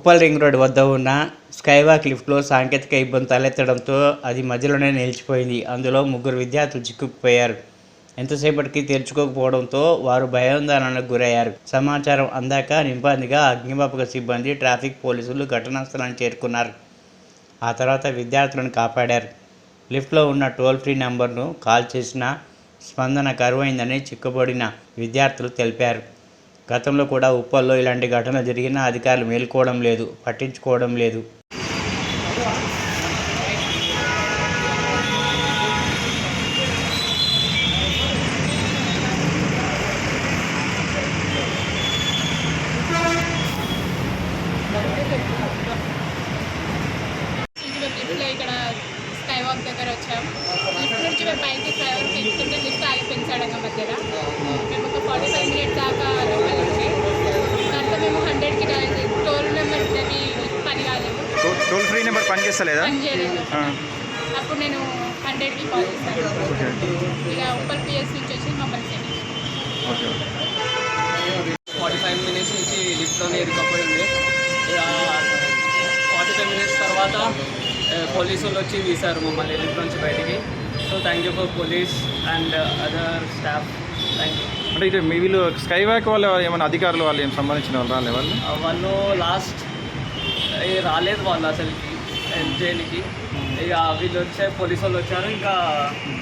Uppal ring road వద్ద ఉన్న skywalk లిఫ్ట్లో సాంకేతిక ఇబ్బంది తలెత్తడంతో అది మధ్యలోనే నిలిచిపోయింది. అందులో 3 విద్యార్థులు చిక్కుకుపోయారు. ఎంతసేపటికి తెరుచుకోకపోవడంతో వారు భయాందోళనకు గురయ్యారు. సమాచారం అందాక నింపాదిగా అగ్నిమాపక సిబ్బంది, ట్రాఫిక్ పోలీసులు ఘటనా స్థలానికి చేరుకున్నారు. ఆ తర్వాత విద్యార్థులను కాపాడారు. లిఫ్ట్లో ఉన్న టోల్ ఫ్రీ నెంబర్ను కాల్ చేసినా స్పందన కరువైందని చిక్కుబడిన విద్యార్థులు తెలిపారు. గతంలో కూడా ఉప్పల్లో ఇలాంటి ఘటన జరిగినా అధికారులు మేల్కోవడం లేదు, పట్టించుకోవడం లేదు. ఇక్కడ స్కైవాక్ దగ్గర వచ్చాము. లిఫ్ట్ నుంచి మేము పైకి ఫ్లైఓవర్కి ఎక్కుతుంటే లిఫ్ట్ ఆగిపోయింది సడన్గా మధ్యలో. మేము ఒక 45 మినిట్స్ దాకా లోపల ఉండి దాంట్లో మేము 100కి టోల్ నెంబర్ అవి పని కాలేదు. టోల్ ఫ్రీ నెంబర్ పని చేయలేదు. అప్పుడు నేను 100కి కాల్ చేస్తాను. ఇక ఉప్పల్ పిఎస్ నుంచి వచ్చి మమ్మల్ని చేయండి. 45 మినిట్స్ నుంచి లిఫ్ట్లోనే ఇరుక్కపోయింది. ఇక 45 మినిట్స్ తర్వాత పోలీసులు వచ్చి తీశారు మమ్మల్ని లిఫ్ట్ నుంచి బయటికి. So thank you for police and other staff. Thank you. అంటే ఇది మీ వీళ్ళు స్కైవాక్ వాళ్ళు ఏమైనా అధికారులు వాళ్ళు ఏం సంబంధించిన వాళ్ళు రాలే వాళ్ళు లాస్ట్ రాలేదు వాళ్ళు అసలుకి హెల్ప్ చేయడానికి. ఇక వీళ్ళు వచ్చే పోలీసు వాళ్ళు వచ్చారు, ఇంకా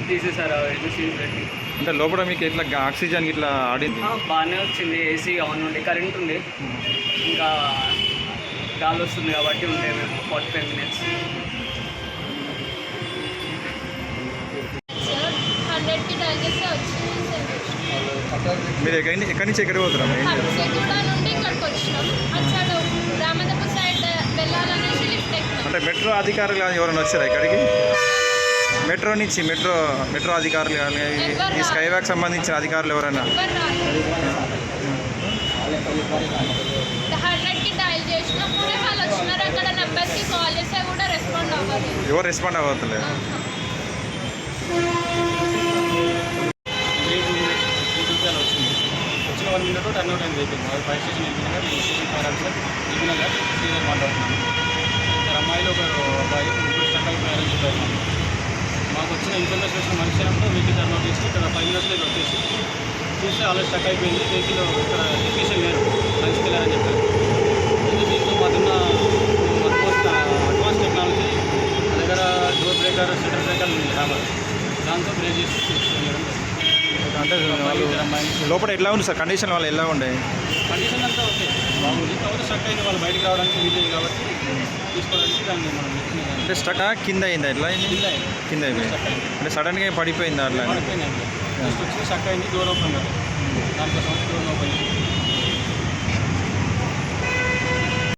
తీసేశారు సీన్ పెట్టి. అంటే లోపల మీకు ఇట్లా ఆక్సిజన్ ఇట్లా ఆడింది? బాగానే వచ్చింది. ఏసీ ఆన్ ఉండి కరెంట్ ఉంది, ఇంకా గాలి వస్తుంది కాబట్టి ఉంటే మేము 45 మినిట్స్. 100కి డైల్ చేస్తే వచ్చింది. మీరు ఎక్కడి నుంచి ఎక్కడికి పోతున్నారు? నుండి ఇక్కడికి వచ్చినాం. అసలు రామదపు సైడ్ వెళ్ళాలనేసి లిఫ్ట్ ఎక్కినాం. అంటే మెట్రో అధికారులు ఎవరైనా వచ్చారా ఇక్కడికి? మెట్రో నుంచి మెట్రో అధికారులు కానీ ఈ స్కైవాక్ సంబంధించిన అధికారులు ఎవరైనా? 100కి డైల్ చేసినప్పుడే వాళ్ళు వచ్చినారు. అక్కడ నెంబర్కి కాల్ చేస్తే కూడా రెస్పాండ్ అవ్వాలి. ఎవరు రెస్పాండ్ అవ్వట్లేదు? వచ్చిన 1 మినిట్ టర్న్ అవుట్ అయింది అయిపోయింది. అది ఫైర్ స్టేషన్ వెళ్ళినాక వెళ్ళినాక సీనియర్ మాట్లాడుతున్నాను. ఇద్దరు అమ్మాయిలు ఒకరు అబ్బాయి ముగ్గురు స్టక్ అయిపోయారని చెప్పారు. మాకు వచ్చిన ఇన్ఫర్మేషన్ వచ్చిన మనిషి అయినప్పుడు వెహికల్ టర్న్ అవుట్ చేసి ఇక్కడ 5 మినిట్స్లో వచ్చేసి చూస్తే అలా స్టక్ అయిపోయింది. వెహికల్ ఇక్కడ టెక్నీషియన్ లేరు, లంచ్కి వెళ్ళారని చెప్పారు. దీంతో మాకున్న అడ్వాన్స్ టెక్నాలజీ మా దగ్గర డోర్ బ్రేకర్, షట్టర్ బ్రేకర్ ఉంది రాబర్, దాంతో బ్రేక్ చేసి తీసుకెళ్ళడం. అంటే లోపల ఎట్లా ఉంది సార్ కండిషన్? వాళ్ళు ఎలా ఉండే కండిషన్ అంతా ఓకే, బాగుంది. కాబట్టి స్టక్ అయింది, వాళ్ళు బయటకు రావడానికి వీలు కాబట్టి తీసుకోవడానికి దాన్ని మనం అంటే స్టక్ కింద అయిందా? ఎట్లా అయింది? కింద అయిపోయింది. అంటే సడన్గా పడిపోయిందా? అట్లా పడిపోయింది. జస్ట్ వచ్చి స్టక్ అయింది. డోర్ ఓపెన్ కాదు, దానికోసం డోర్ ఓపెన్